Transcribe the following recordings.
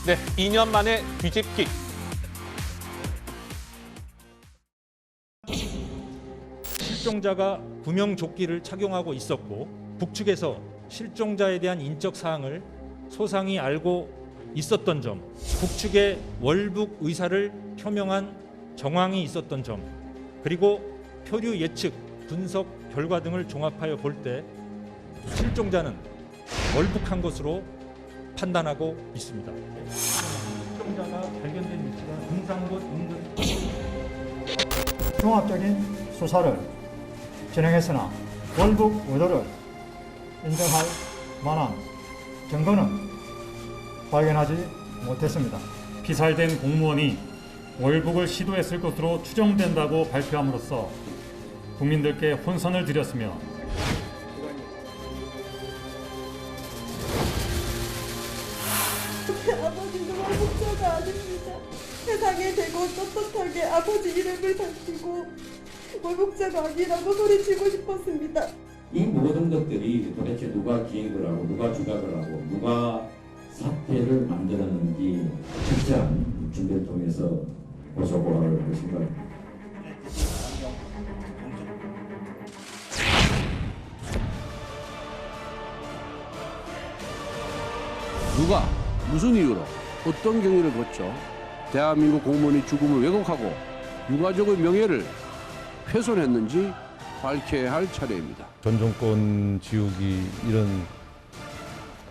네, 2년 만에 뒤집기. 실종자가 구명조끼를 착용하고 있었고 북측에서 실종자에 대한 인적 사항을 소상히 알고 있었던 점, 북측의 월북 의사를 표명한 정황이 있었던 점, 그리고 표류 예측, 분석 결과 등을 종합하여 볼 때 실종자는 월북한 것으로 판단하고 있습니다. 실종자가 발견된 위치가 등산곳 인근 종합적인 수사를 진행했으나 월북 의도를 인정할 만한 증거는 발견하지 못했습니다. 피살된 공무원이 월북을 시도했을 것으로 추정된다고 발표함으로써 국민들께 혼선을 드렸으며 아버지는 월북자가 아닙니다. 세상에 대고 떳떳하게 아버지 이름을 밝히고 월북자가 아니라고 소리치고 싶었습니다. 이 모든 것들이 도대체 누가 기획을 하고 누가 주각을 하고 누가 사태를 만들었는지 철저한 준비를 통해서 고소고발을 할 생각입니다. 누가 무슨 이유로 어떤 경위를 거쳐 대한민국 공무원의 죽음을 왜곡하고 유가족의 명예를 훼손했는지 밝혀야 할 차례입니다. 전 정권 지우기 이런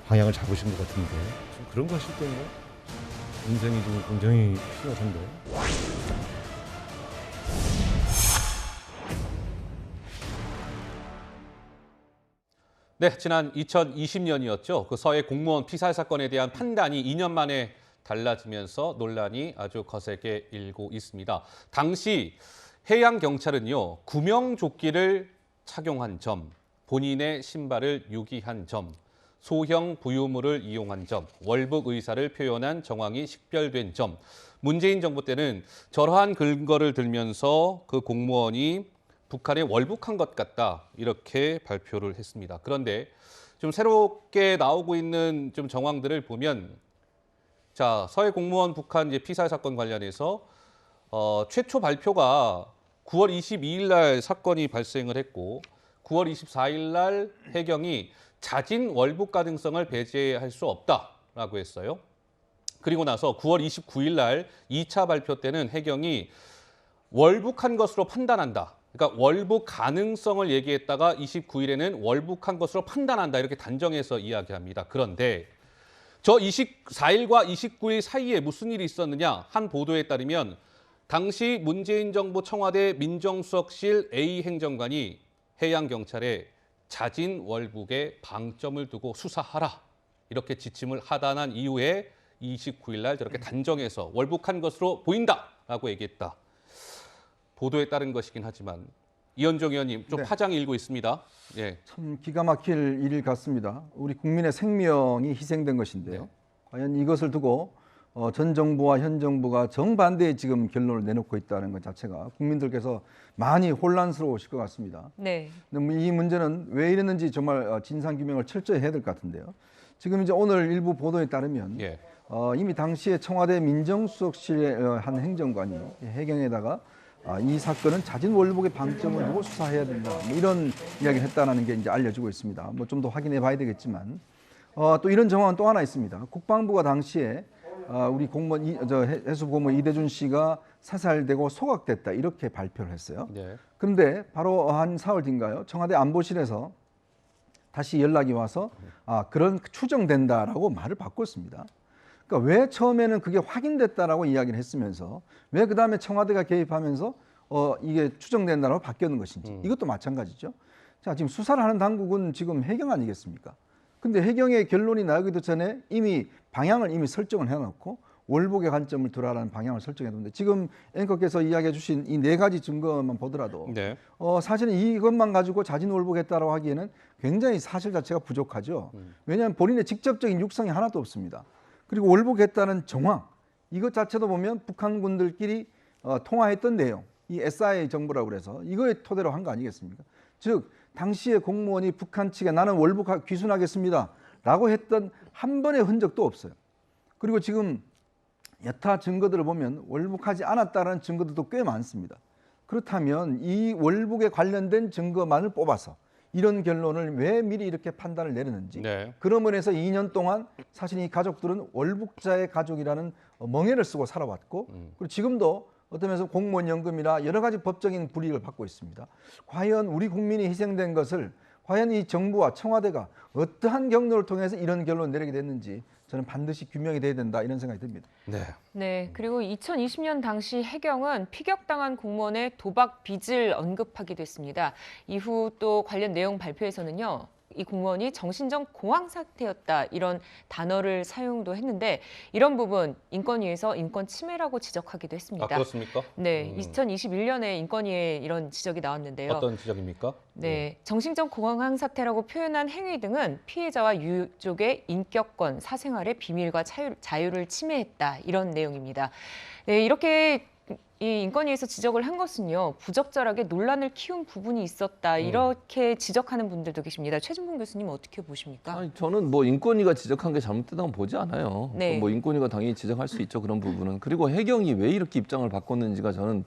방향을 잡으신 것 같은데 좀 그런 거 하실 때는 인생이 좀 굉장히 필요하던데. 네, 지난 2020년이었죠. 그 서해 공무원 피살 사건에 대한 판단이 2년 만에 달라지면서 논란이 아주 거세게 일고 있습니다. 당시 해양경찰은요, 구명조끼를 착용한 점, 본인의 신발을 유기한 점, 소형 부유물을 이용한 점, 월북 의사를 표현한 정황이 식별된 점, 문재인 정부 때는 저러한 근거를 들면서 그 공무원이 북한에 월북한 것 같다 이렇게 발표를 했습니다. 그런데 좀 새롭게 나오고 있는 좀 정황들을 보면 자, 서해 공무원 북한 이제 피살 사건 관련해서 최초 발표가 9월 22일 날 사건이 발생을 했고 9월 24일 날 해경이 자진 월북 가능성을 배제할 수 없다라고 했어요. 그리고 나서 9월 29일 날 2차 발표 때는 해경이 월북한 것으로 판단한다. 그러니까 월북 가능성을 얘기했다가 29일에는 월북한 것으로 판단한다 이렇게 단정해서 이야기합니다. 그런데 저 24일과 29일 사이에 무슨 일이 있었느냐? 한 보도에 따르면 당시 문재인 정부 청와대 민정수석실 A 행정관이 해양경찰에 자진 월북에 방점을 두고 수사하라 이렇게 지침을 하단한 이후에 29일 날 저렇게 단정해서 월북한 것으로 보인다라고 얘기했다. 보도에 따른 것이긴 하지만 이현종 의원님 좀 파장이 일고 있습니다. 예. 참 기가 막힐 일 같습니다. 우리 국민의 생명이 희생된 것인데요. 네. 과연 이것을 두고 전 정부와 현 정부가 정반대의 지금 결론을 내놓고 있다는 것 자체가 국민들께서 많이 혼란스러우실 것 같습니다. 네. 근데 이 문제는 왜 이랬는지 정말 진상규명을 철저히 해야 될 것 같은데요. 지금 이제 오늘 일부 보도에 따르면 예. 이미 당시에 청와대 민정수석실의 한 행정관이 해경에다가 이 사건은 자진 월북의 방점을 두고 수사해야 된다. 뭐 이런 이야기를 했다는 게 이제 알려지고 있습니다. 뭐 좀 더 확인해 봐야 되겠지만 또 이런 정황은 또 하나 있습니다. 국방부가 당시에 우리 공무원 해수공무원 이대준 씨가 사살되고 소각됐다 이렇게 발표를 했어요. 네. 그런데 바로 한 사흘 뒤인가요? 청와대 안보실에서 다시 연락이 와서 그런 추정된다라고 말을 바꿨습니다. 그러니까 왜 처음에는 그게 확인됐다라고 이야기를 했으면서 왜 그다음에 청와대가 개입하면서 이게 추정된다라고 바뀌었는 것인지 이것도 마찬가지죠. 자, 지금 수사를 하는 당국은 지금 해경 아니겠습니까? 근데 해경의 결론이 나오기도 전에 이미 방향을 설정을 해놓고 월북의 관점을 두라라는 방향을 설정해뒀는데 지금 앵커께서 이야기해 주신 이 네 가지 증거만 보더라도 네. 사실은 이것만 가지고 자진 월북했다라고 하기에는 굉장히 사실 자체가 부족하죠. 왜냐하면 본인의 직접적인 육성이 하나도 없습니다. 그리고 월북했다는 정황 이것 자체도 보면 북한군들끼리 통화했던 내용 이 SIA 정보라고 그래서 이거에 토대로 한 거 아니겠습니까? 즉 당시에 공무원이 북한 측에 나는 월북 귀순하겠습니다 라고 했던 한 번의 흔적도 없어요. 그리고 지금 여타 증거들을 보면 월북하지 않았다는 증거들도 꽤 많습니다. 그렇다면 이 월북에 관련된 증거만을 뽑아서 이런 결론을 왜 미리 이렇게 판단을 내렸는지, 네. 그런 면에서 2년 동안 사실 이 가족들은 월북자의 가족이라는 멍해를 쓰고 살아왔고, 그리고 지금도 어떤 면에서 공무원 연금이나 여러 가지 법적인 불이익을 받고 있습니다. 과연 우리 국민이 희생된 것을 과연 이 정부와 청와대가 어떠한 경로를 통해서 이런 결론을 내리게 됐는지 저는 반드시 규명이 돼야 된다, 이런 생각이 듭니다. 네. 네, 그리고 2020년 당시 해경은 피격당한 공무원의 도박 빚을 언급하기도 했습니다. 이후 또 관련 내용 발표에서는요, 이 공무원이 정신적 공황 상태였다, 이런 단어를 사용도 했는데, 이런 부분 인권위에서 인권 침해라고 지적하기도 했습니다. 아, 그렇습니까? 네, 2021년에 인권위에 이런 지적이 나왔는데요. 어떤 지적입니까? 네, 정신적 공황 상태라고 표현한 행위 등은 피해자와 유족의 인격권, 사생활의 비밀과 자유를 침해했다, 이런 내용입니다. 네, 이렇게 이 인권위에서 지적을 한 것은요, 부적절하게 논란을 키운 부분이 있었다, 이렇게 지적하는 분들도 계십니다. 최진봉 교수님 어떻게 보십니까? 아니, 저는 뭐 인권위가 지적한 게 잘못됐다고 보지 않아요. 네. 뭐 인권위가 당연히 지적할 수 있죠, 그런 부분은. 그리고 해경이 왜 이렇게 입장을 바꿨는지가 저는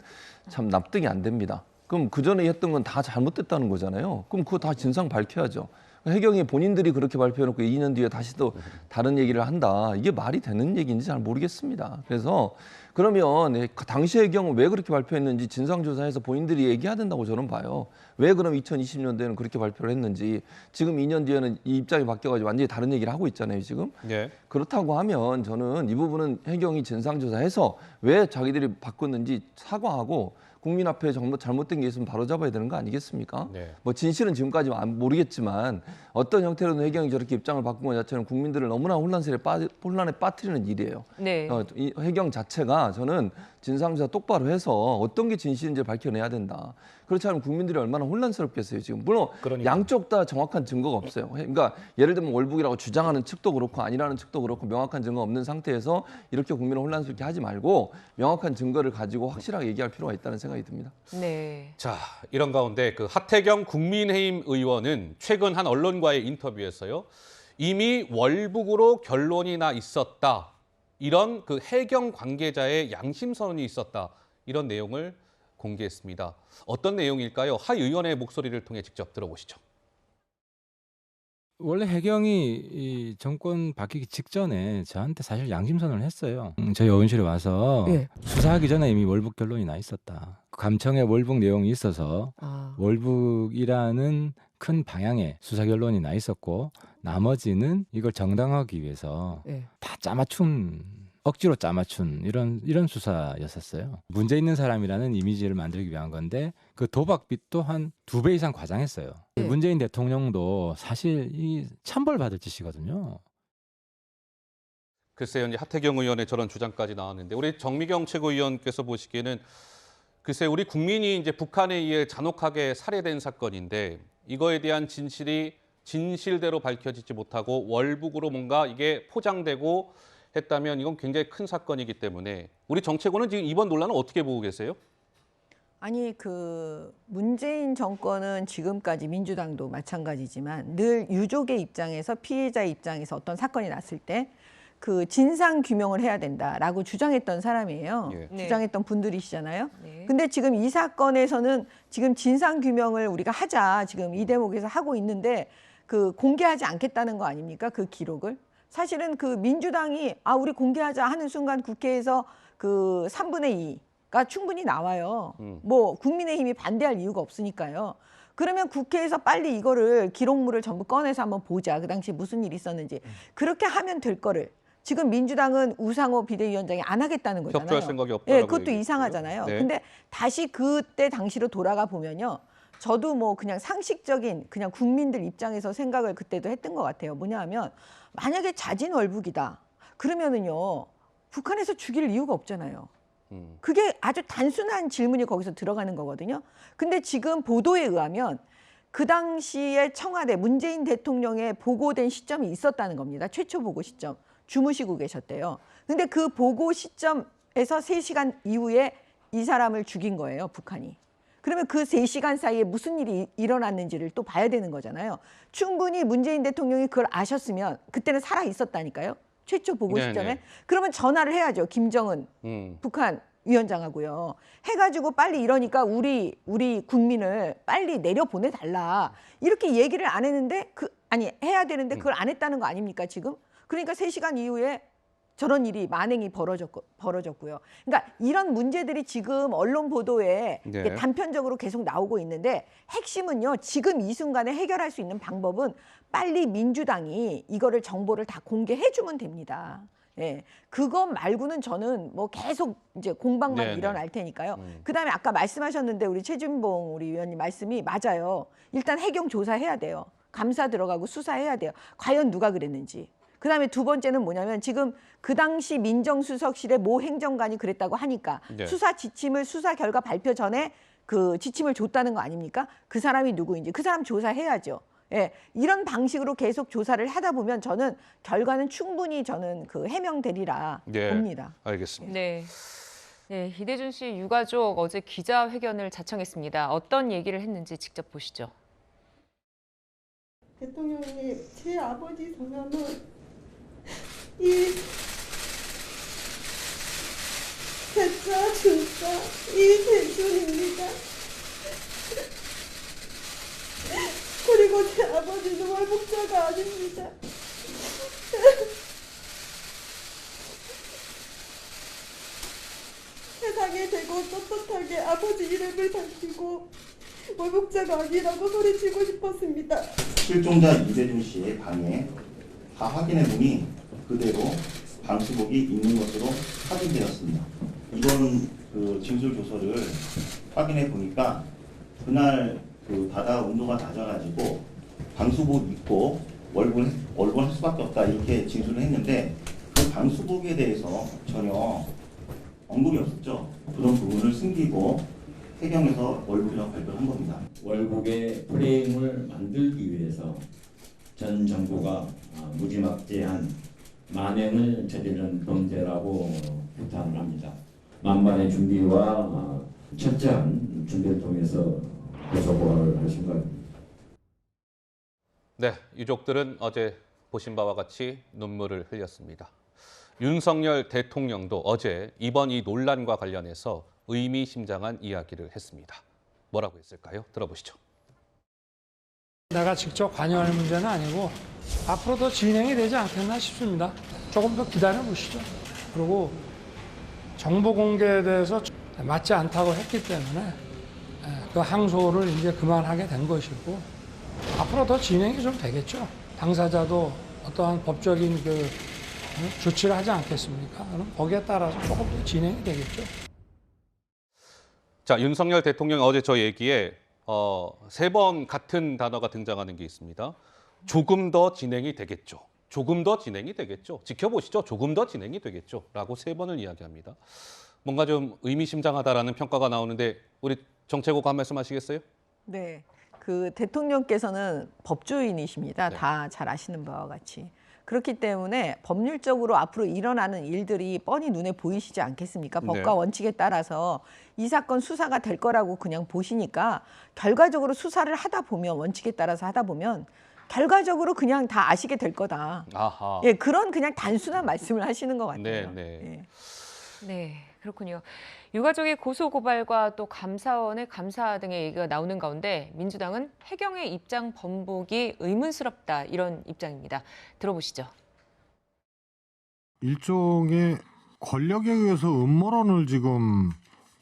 참 납득이 안 됩니다. 그럼 그 전에 했던 건 다 잘못됐다는 거잖아요. 그럼 그거 다 진상 밝혀야죠. 해경이 본인들이 그렇게 발표해놓고 2년 뒤에 다시 또 다른 얘기를 한다, 이게 말이 되는 얘기인지 잘 모르겠습니다. 그래서 그러면 당시 해경은 왜 그렇게 발표했는지 진상조사해서 본인들이 얘기해야 된다고 저는 봐요. 왜 그럼 2020년도에는 그렇게 발표를 했는지, 지금 2년 뒤에는 이 입장이 바뀌어가지고 완전히 다른 얘기를 하고 있잖아요, 지금. 네. 그렇다고 하면 저는 이 부분은 해경이 진상조사해서 왜 자기들이 바꿨는지 사과하고 국민 앞에 정말 잘못된 게 있으면 바로잡아야 되는 거 아니겠습니까? 네. 뭐 진실은 지금까지 모르겠지만 어떤 형태로든 해경이 저렇게 입장을 바꾼 것 자체는 국민들을 너무나 혼란에 빠뜨리는 일이에요. 네. 이 해경 자체가 저는 진상조사 똑바로 해서 어떤 게 진실인지 밝혀내야 된다. 그렇지 않으면 국민들이 얼마나 혼란스럽겠어요, 지금. 물론 그러니까요. 양쪽 다 정확한 증거가 없어요. 그러니까 예를 들면 월북이라고 주장하는 측도 그렇고 아니라는 측도 그렇고 명확한 증거가 없는 상태에서 이렇게 국민을 혼란스럽게 하지 말고 명확한 증거를 가지고 확실하게 얘기할 필요가 있다는 생각이 듭니다. 네. 자, 이런 가운데 그 하태경 국민의힘 의원은 최근 한 언론과의 인터뷰에서요, 이미 월북으로 결론이 나 있었다, 이런 그 해경 관계자의 양심 선언이 있었다, 이런 내용을 공개했습니다. 어떤 내용일까요? 하 의원의 목소리를 통해 직접 들어보시죠. 원래 해경이 이 정권 바뀌기 직전에 저한테 사실 양심선언을 했어요. 저희 의원실에 와서 예. 수사하기 전에 이미 월북 결론이 나 있었다. 감청에 월북 내용이 있어서 월북이라는 큰 방향의 수사 결론이 나 있었고, 나머지는 이걸 정당화하기 위해서 다 짜맞춘, 억지로 짜맞춘 이런 수사였었어요. 문제 있는 사람이라는 이미지를 만들기 위한 건데, 그 도박빚도 한 2배 이상 과장했어요. 문재인 대통령도 사실 이 천벌받을 짓이거든요. 글쎄요, 이제 하태경 의원의 저런 주장까지 나왔는데, 우리 정미경 최고위원께서 보시기에는 글쎄 우리 국민이 이제 북한에 의해 잔혹하게 살해된 사건인데, 이거에 대한 진실이 진실대로 밝혀지지 못하고 월북으로 뭔가 이게 포장되고 했다면 이건 굉장히 큰 사건이기 때문에 우리 정책원은 지금 이번 논란을 어떻게 보고 계세요? 아니, 그 문재인 정권은 지금까지, 민주당도 마찬가지지만 늘 유족의 입장에서, 피해자 입장에서 어떤 사건이 났을 때 그 진상 규명을 해야 된다라고 주장했던 사람이에요. 예. 주장했던 분들이시잖아요. 네. 근데 지금 이 사건에서는 지금 진상 규명을 우리가 하자, 지금 이 대목에서 하고 있는데 그 공개하지 않겠다는 거 아닙니까? 그 기록을. 사실은 그 민주당이 우리 공개하자 하는 순간 국회에서 그 3분의 2가 충분히 나와요. 뭐 국민의힘이 반대할 이유가 없으니까요. 그러면 국회에서 빨리 이거를 기록물을 전부 꺼내서 한번 보자. 그 당시 무슨 일이 있었는지. 그렇게 하면 될 거를 지금 민주당은 우상호 비대위원장이 안 하겠다는 거잖아요. 협조할 생각이 없다라고. 예, 그것도 얘기했고요. 이상하잖아요. 네. 근데 다시 그때 당시로 돌아가 보면요. 저도 뭐 그냥 상식적인 그냥 국민들 입장에서 생각을 그때도 했던 것 같아요. 뭐냐 하면 만약에 자진 월북이다. 그러면은요. 북한에서 죽일 이유가 없잖아요. 그게 아주 단순한 질문이 거기서 들어가는 거거든요. 근데 지금 보도에 의하면 그 당시에 청와대 문재인 대통령의 보고된 시점이 있었다는 겁니다. 최초 보고 시점. 주무시고 계셨대요. 근데 그 보고 시점에서 3시간 이후에 이 사람을 죽인 거예요, 북한이. 그러면 그 3시간 사이에 무슨 일이 일어났는지를 또 봐야 되는 거잖아요. 충분히 문재인 대통령이 그걸 아셨으면 그때는 살아 있었다니까요. 최초 보고 네네. 시점에 그러면 전화를 해야죠. 김정은 북한 위원장하고요. 해가지고 빨리 이러니까 우리 국민을 빨리 내려 보내달라 이렇게 얘기를 안 했는데 해야 되는데 그걸 안 했다는 거 아닙니까 지금? 그러니까 3시간 이후에 저런 일이 만행이 벌어졌고요. 그러니까 이런 문제들이 지금 언론 보도에 네. 단편적으로 계속 나오고 있는데 핵심은요. 지금 이 순간에 해결할 수 있는 방법은 빨리 민주당이 이거를 정보를 다 공개해주면 됩니다. 예, 그것 말고는 저는 뭐 계속 이제 공방만 네네. 일어날 테니까요. 그다음에 아까 말씀하셨는데 우리 최진봉 우리 위원님 말씀이 맞아요. 일단 해경 조사해야 돼요. 감사 들어가고 수사해야 돼요. 과연 누가 그랬는지. 그다음에 두 번째는 뭐냐면 지금 그 당시 민정수석실의 모 행정관이 그랬다고 하니까 네. 수사 지침을 수사 결과 발표 전에 그 지침을 줬다는 거 아닙니까? 그 사람이 누구인지 그 사람 조사해야죠. 예, 이런 방식으로 계속 조사를 하다 보면 저는 결과는 충분히 저는 그 해명되리라 네. 봅니다. 알겠습니다. 네. 네, 이대준 씨 유가족 어제 기자회견을 자청했습니다. 어떤 얘기를 했는지 직접 보시죠. 대통령님, 제 아버지 성함은 이 대자 준자 이대준입니다. 그리고 제 아버지는 월북자가 아닙니다. 세상에 대고 떳떳하게 아버지 이름을 밝히고 월북자가 아니라고 소리치고 싶었습니다. 실종자 이대준 씨의 방에 다 확인해 보니 그대로 방수복이 있는 것으로 확인되었습니다. 이번 그 진술 조서를 확인해 보니까 그날 그 바다 온도가 낮아가지고 방수복 입고 월북할 수밖에 없다 이렇게 진술을 했는데 그 방수복에 대해서 전혀 언급이 없었죠. 그런 부분을 숨기고 해경에서 월북이라고 발표를 한 겁니다. 월북의 프레임을 만들기 위해서 전 정부가 무지막지한 만행을 저지른 범죄라고 규탄을 합니다. 만반의 준비와 철저한 준비를 통해서 고소고발을 할 생각입니다. 네, 유족들은 어제 보신 바와 같이 눈물을 흘렸습니다. 윤석열 대통령도 어제 이번 이 논란과 관련해서 의미심장한 이야기를 했습니다. 뭐라고 했을까요? 들어보시죠. 내가 직접 관여할 문제는 아니고 앞으로도 진행이 되지 않겠나 싶습니다. 조금 더 기다려 보시죠. 그리고 정보 공개에 대해서 맞지 않다고 했기 때문에 그 항소를 이제 그만하게 된 것이고 앞으로 더 진행이 좀 되겠죠. 당사자도 어떠한 법적인 그 조치를 하지 않겠습니까? 그럼 거기에 따라서 조금 더 진행이 되겠죠. 자, 윤석열 대통령 어제 저 얘기에 3번 같은 단어가 등장하는 게 있습니다. 조금 더 진행이 되겠죠. 조금 더 진행이 되겠죠. 지켜보시죠. 조금 더 진행이 되겠죠. 라고 3번을 이야기합니다. 뭔가 좀 의미심장하다라는 평가가 나오는데 우리 정책국 한 말씀 하시겠어요? 네, 그 대통령께서는 법조인이십니다. 네. 다 잘 아시는 바와 같이. 그렇기 때문에 법률적으로 앞으로 일어나는 일들이 뻔히 눈에 보이시지 않겠습니까? 법과 네. 원칙에 따라서 이 사건 수사가 될 거라고 그냥 보시니까 결과적으로 수사를 하다 보면 원칙에 따라서 하다 보면 결과적으로 그냥 다 아시게 될 거다. 아하. 예, 그런 그냥 단순한 말씀을 하시는 것 같아요. 네, 네. 예. 네, 그렇군요. 유가족의 고소 고발과 또 감사원의 감사 등의 얘기가 나오는 가운데 민주당은 해경의 입장 번복이 의문스럽다 이런 입장입니다. 들어보시죠. 일종의 권력에 의해서 음모론을 지금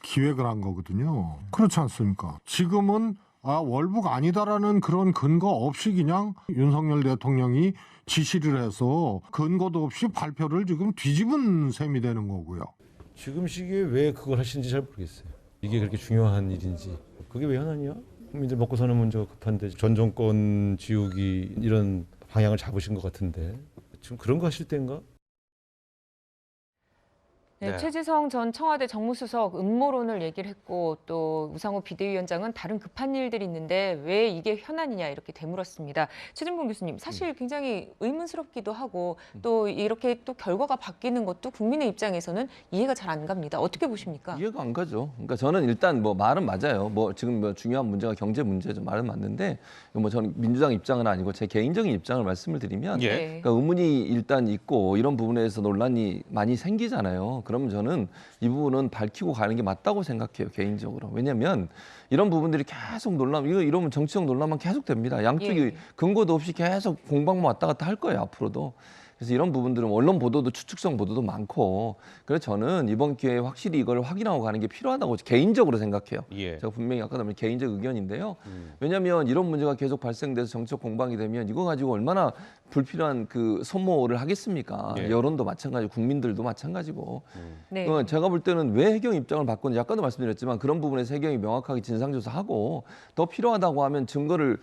기획을 한 거거든요. 그렇지 않습니까? 지금은 월북 아니다라는 그런 근거 없이 그냥 윤석열 대통령이 지시를 해서 근거도 없이 발표를 지금 뒤집은 셈이 되는 거고요. 지금 시기에 왜 그걸 하시는지 잘 모르겠어요. 이게 그렇게 중요한 일인지. 그게 왜 현안이야? 국민들 먹고 사는 문제가 급한데 전 정권 지우기 이런 방향을 잡으신 것 같은데 지금 그런 거 하실 때인가? 네, 최지성 전 청와대 정무수석 음모론을 얘기를 했고 또 우상호 비대위원장은 다른 급한 일들이 있는데 왜 이게 현안이냐 이렇게 되물었습니다. 최진봉 교수님, 사실 굉장히 의문스럽기도 하고 또 이렇게 또 결과가 바뀌는 것도 국민의 입장에서는 이해가 잘 안 갑니다. 어떻게 보십니까? 이해가 안 가죠. 그러니까 저는 일단 뭐 말은 맞아요. 뭐 지금 뭐 중요한 문제가 경제 문제죠. 말은 맞는데 뭐 저는 민주당 입장은 아니고 제 개인적인 입장을 말씀을 드리면 그러니까 의문이 일단 있고 이런 부분에서 논란이 많이 생기잖아요. 그러면 저는 이 부분은 밝히고 가는 게 맞다고 생각해요, 개인적으로. 왜냐하면 이런 부분들이 계속 논란, 이러면 정치적 논란만 계속 됩니다. 양쪽이 근거도 없이 계속 공방만 왔다 갔다 할 거예요, 앞으로도. 그래서 이런 부분들은 언론 보도도 추측성 보도도 많고, 그래서 저는 이번 기회에 확실히 이걸 확인하고 가는 게 필요하다고 개인적으로 생각해요. 제가 분명히 아까 말한 개인적 의견인데요. 왜냐하면 이런 문제가 계속 발생돼서 정치적 공방이 되면 이거 가지고 얼마나 불필요한 그 소모를 하겠습니까? 여론도 마찬가지고 국민들도 마찬가지고. 제가 볼 때는 왜 해경 입장을 바꿨는지 아까도 말씀드렸지만 그런 부분에서 해경이 명확하게 진상조사하고 더 필요하다고 하면 증거를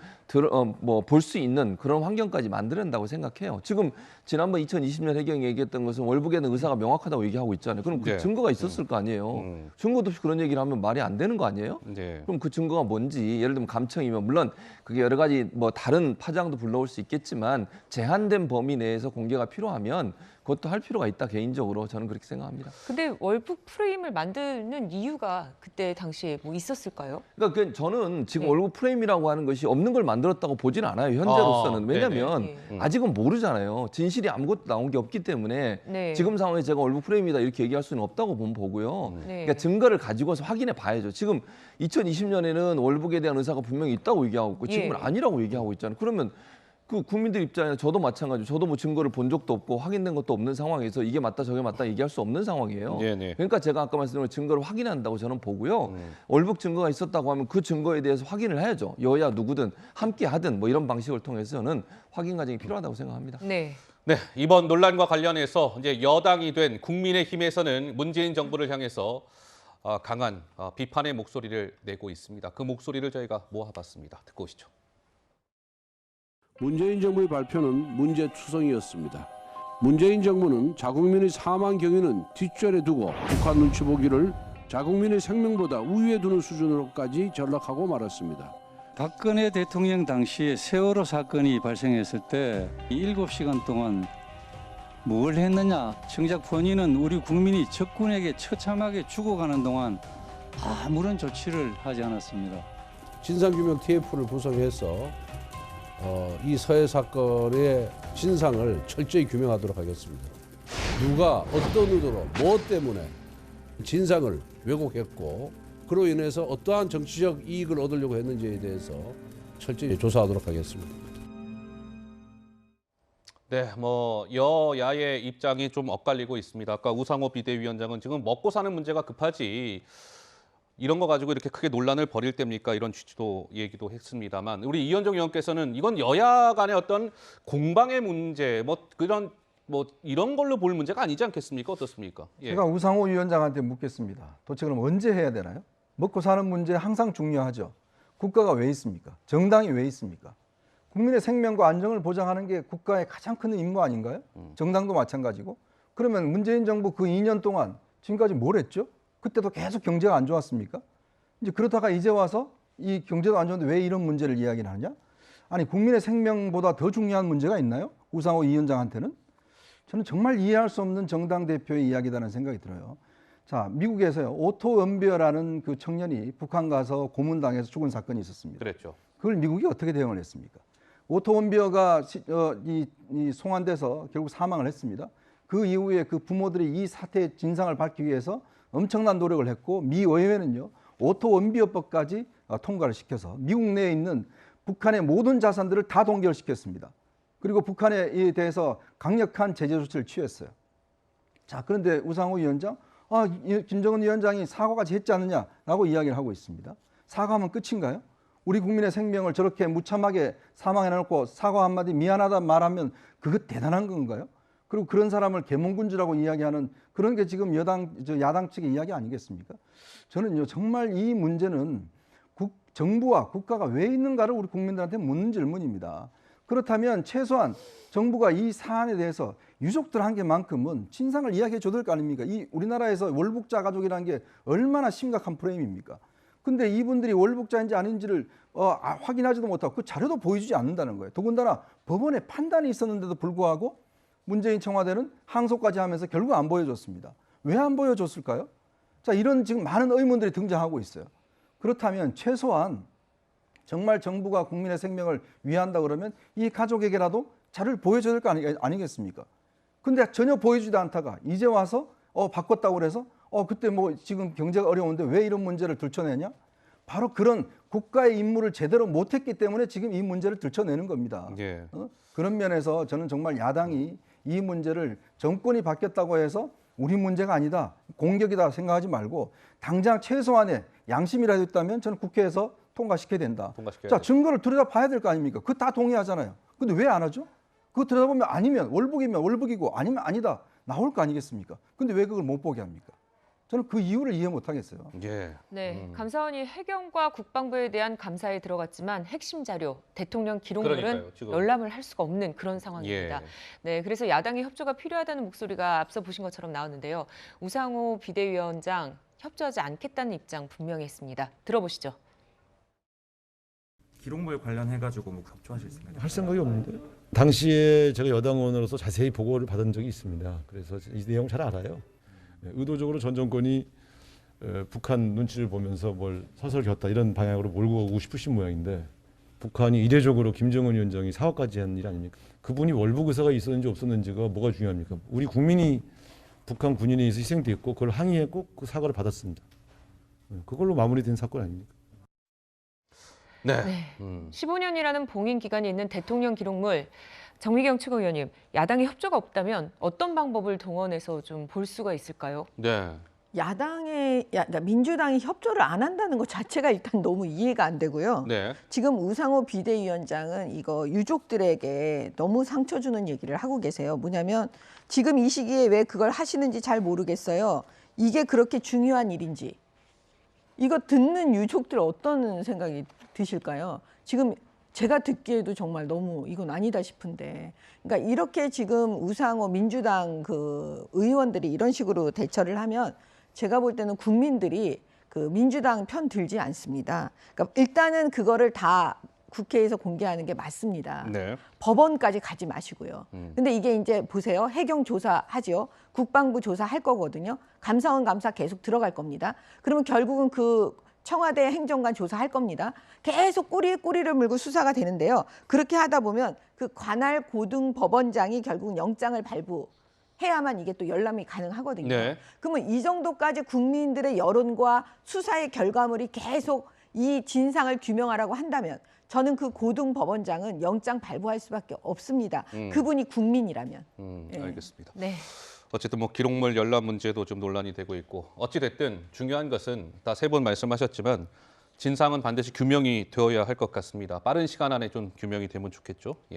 볼 수 있는 그런 환경까지 만들어야 된다고 생각해요. 지금 지난번 2020년 해경이 얘기했던 것은 월북에는 의사가 명확하다고 얘기하고 있잖아요. 그럼 그 증거가 있었을 거 아니에요. 증거도 없이 그런 얘기를 하면 말이 안 되는 거 아니에요? 그럼 그 증거가 뭔지, 예를 들면 감청이면 물론 그게 여러 가지 뭐 다른 파장도 불러올 수 있겠지만 제한된 범위 내에서 공개가 필요하면 그것도 할 필요가 있다, 개인적으로 저는 그렇게 생각합니다. 근데 월북 프레임을 만드는 이유가 그때 당시에 뭐 있었을까요? 그러니까 저는 지금 월북 프레임이라고 하는 것이 없는 걸 만들었다고 보지는 않아요, 현재로서는. 왜냐하면 아직은 모르잖아요. 진실이 아무것도 나온 게 없기 때문에 지금 상황에 제가 월북 프레임이다 이렇게 얘기할 수는 없다고 보고요. 그러니까 증거를 가지고서 확인해 봐야죠. 지금 2020년에는 월북에 대한 의사가 분명히 있다고 얘기하고 있고 지금은 아니라고 얘기하고 있잖아요. 그러면 그 국민들 입장에서 저도 마찬가지로 저도 뭐 증거를 본 적도 없고 확인된 것도 없는 상황에서 이게 맞다 저게 맞다 얘기할 수 없는 상황이에요. 그러니까 제가 아까 말씀드린 증거를 확인한다고 저는 보고요. 월북 증거가 있었다고 하면 그 증거에 대해서 확인을 해야죠. 여야 누구든 함께 하든 뭐 이런 방식을 통해서 저는 확인 과정이 필요하다고 생각합니다. 네, 이번 논란과 관련해서 이제 여당이 된 국민의힘에서는 문재인 정부를 향해서 강한 비판의 목소리를 내고 있습니다. 그 목소리를 저희가 모아봤습니다. 듣고 오시죠. 문재인 정부의 발표는 문제투성이었습니다. 문재인 정부는 자국민의 사망 경위는 뒷전에 두고 북한 눈치 보기를 자국민의 생명보다 우위에 두는 수준으로까지 전락하고 말았습니다. 박근혜 대통령 당시 세월호 사건이 발생했을 때 7시간 동안 뭘 했느냐. 정작 본인은 우리 국민이 적군에게 처참하게 죽어가는 동안 아무런 조치를 하지 않았습니다. 진상규명 TF를 구성해서 이 서해 사건의 진상을 철저히 규명하도록 하겠습니다. 누가 어떤 의도로 뭐 때문에 진상을 왜곡했고 그로 인해서 어떠한 정치적 이익을 얻으려고 했는지에 대해서 철저히 조사하도록 하겠습니다. 네, 뭐 여야의 입장이 좀 엇갈리고 있습니다. 아까 우상호 비대위원장은 지금 먹고 사는 문제가 급하지 이런 거 가지고 이렇게 크게 논란을 벌일 때입니까? 이런 취지도 얘기도 했습니다만 우리 이현정 의원께서는 이건 여야 간의 어떤 공방의 문제, 이런 걸로 볼 문제가 아니지 않겠습니까? 어떻습니까? 제가 우상호 위원장한테 묻겠습니다. 도대체 그럼 언제 해야 되나요? 먹고 사는 문제 항상 중요하죠. 국가가 왜 있습니까? 정당이 왜 있습니까? 국민의 생명과 안정을 보장하는 게 국가의 가장 큰 임무 아닌가요? 정당도 마찬가지고. 그러면 문재인 정부 그 2년 동안 지금까지 뭘 했죠? 그때도 계속 경제가 안 좋았습니까? 이제 그러다가 이제 와서 이 경제도 안 좋은데 왜 이런 문제를 이야기를 하냐? 아니 국민의 생명보다 더 중요한 문제가 있나요? 우상호 위원장한테는? 저는 정말 이해할 수 없는 정당 대표의 이야기다는 생각이 들어요. 자, 미국에서요. 오토 원비어라는 그 청년이 북한 가서 고문당해서 죽은 사건이 있었습니다. 그랬죠. 그걸 미국이 어떻게 대응을 했습니까? 오토 원비어가 송환돼서 결국 사망을 했습니다. 그 이후에 그 부모들이 이 사태의 진상을 밝히기 위해서 엄청난 노력을 했고 미 의회는요. 오토 원비어법까지 통과를 시켜서 미국 내에 있는 북한의 모든 자산들을 다 동결시켰습니다. 그리고 북한에 대해서 강력한 제재 조치를 취했어요. 자, 그런데 우상호 위원장, 김정은 위원장이 사과까지 했지 않느냐라고 이야기를 하고 있습니다. 사과하면 끝인가요? 우리 국민의 생명을 저렇게 무참하게 사망해놓고 사과 한마디 미안하다 말하면 그거 대단한 건가요? 그리고 그런 사람을 계몽군주라고 이야기하는 그런 게 지금 야당 측의 이야기 아니겠습니까? 저는요 정말 이 문제는 정부와 국가가 왜 있는가를 우리 국민들한테 묻는 질문입니다. 그렇다면 최소한 정부가 이 사안에 대해서 유족들한테만큼은 진상을 이야기해 줘야 될 거 아닙니까? 이 우리나라에서 월북자 가족이라는 게 얼마나 심각한 프레임입니까? 근데 이분들이 월북자인지 아닌지를 확인하지도 못하고 그 자료도 보여주지 않는다는 거예요. 더군다나 법원에 판단이 있었는데도 불구하고 문재인 청와대는 항소까지 하면서 결국 안 보여줬습니다. 왜 안 보여줬을까요? 자, 이런 지금 많은 의문들이 등장하고 있어요. 그렇다면 최소한 정말 정부가 국민의 생명을 위한다 그러면 이 가족에게라도 자료를 보여줘야 될 거 아니겠습니까? 근데 전혀 보여주지 않다가 이제 와서 바꿨다고 그래서 그때 뭐 지금 경제가 어려운데 왜 이런 문제를 들춰내냐? 바로 그런 국가의 임무를 제대로 못했기 때문에 지금 이 문제를 들춰내는 겁니다. 예. 그런 면에서 저는 정말 야당이 이 문제를 정권이 바뀌었다고 해서 우리 문제가 아니다, 공격이다 생각하지 말고 당장 최소한의 양심이라도 있다면 저는 국회에서 통과시켜야 된다. 자, 증거를 들여다봐야 될 거 아닙니까? 그거 다 동의하잖아요. 근데 왜 안 하죠? 그거 들여다보면 아니면 월북이면 월북이고 아니면 아니다 나올 거 아니겠습니까? 근데 왜 그걸 못 보게 합니까? 저는 그 이유를 이해 못 하겠어요. 예. 네, 감사원이 해경과 국방부에 대한 감사에 들어갔지만 핵심 자료, 대통령 기록물은 그러니까요, 지금. 열람을 할 수가 없는 그런 상황입니다. 예. 네, 그래서 야당의 협조가 필요하다는 목소리가 앞서 보신 것처럼 나오는데요. 우상호 비대위원장 협조하지 않겠다는 입장 분명히 했습니다. 들어보시죠. 기록물 관련해가지고 뭐 협조하실 생각이 할 생각이 없는데. 당시에 제가 여당 의원으로서 자세히 보고를 받은 적이 있습니다. 그래서 이 내용 잘 알아요. 의도적으로 전 정권이 북한 눈치를 보면서 뭘 서서히 겼다 이런 방향으로 몰고 오고 싶으신 모양인데 북한이 이례적으로 김정은 위원장이 사과까지 한 일 아닙니까? 그분이 월북 의사가 있었는지 없었는지가 뭐가 중요합니까? 우리 국민이 북한 군인에 의해서 희생됐고 그걸 항의했고 그 사과를 받았습니다. 그걸로 마무리된 사건 아닙니까? 네. 15년이라는 봉인 기간이 있는 대통령 기록물, 정미경 최고위원님, 야당의 협조가 없다면 어떤 방법을 동원해서 좀 볼 수가 있을까요? 네. 그러니까 민주당이 협조를 안 한다는 것 자체가 일단 너무 이해가 안 되고요. 네. 지금 우상호 비대위원장은 이거 유족들에게 너무 상처 주는 얘기를 하고 계세요. 뭐냐면 지금 이 시기에 왜 그걸 하시는지 잘 모르겠어요. 이게 그렇게 중요한 일인지. 이거 듣는 유족들 어떤 생각이 드실까요? 지금 제가 듣기에도 정말 너무 이건 아니다 싶은데, 그러니까 이렇게 지금 우상호 민주당 그 의원들이 이런 식으로 대처를 하면 제가 볼 때는 국민들이 그 민주당 편 들지 않습니다. 그러니까 일단은 그거를 다 국회에서 공개하는 게 맞습니다. 네. 법원까지 가지 마시고요. 근데 이게 이제 보세요. 해경 조사하죠. 국방부 조사할 거거든요. 감사원 감사 계속 들어갈 겁니다. 그러면 결국은 그 청와대 행정관 조사할 겁니다. 계속 꼬리에 꼬리를 물고 수사가 되는데요. 그렇게 하다 보면 그 관할 고등법원장이 결국은 영장을 발부해야만 이게 또 열람이 가능하거든요. 네. 그러면 이 정도까지 국민들의 여론과 수사의 결과물이 계속 이 진상을 규명하라고 한다면 저는 그 고등법원장은 영장 발부할 수밖에 없습니다. 그분이 국민이라면. 알겠습니다. 네. 어쨌든 뭐 기록물 열람 문제도 좀 논란이 되고 있고 어찌 됐든 중요한 것은 다 세 번 말씀하셨지만 진상은 반드시 규명이 되어야 할 것 같습니다. 빠른 시간 안에 좀 규명이 되면 좋겠죠. 예.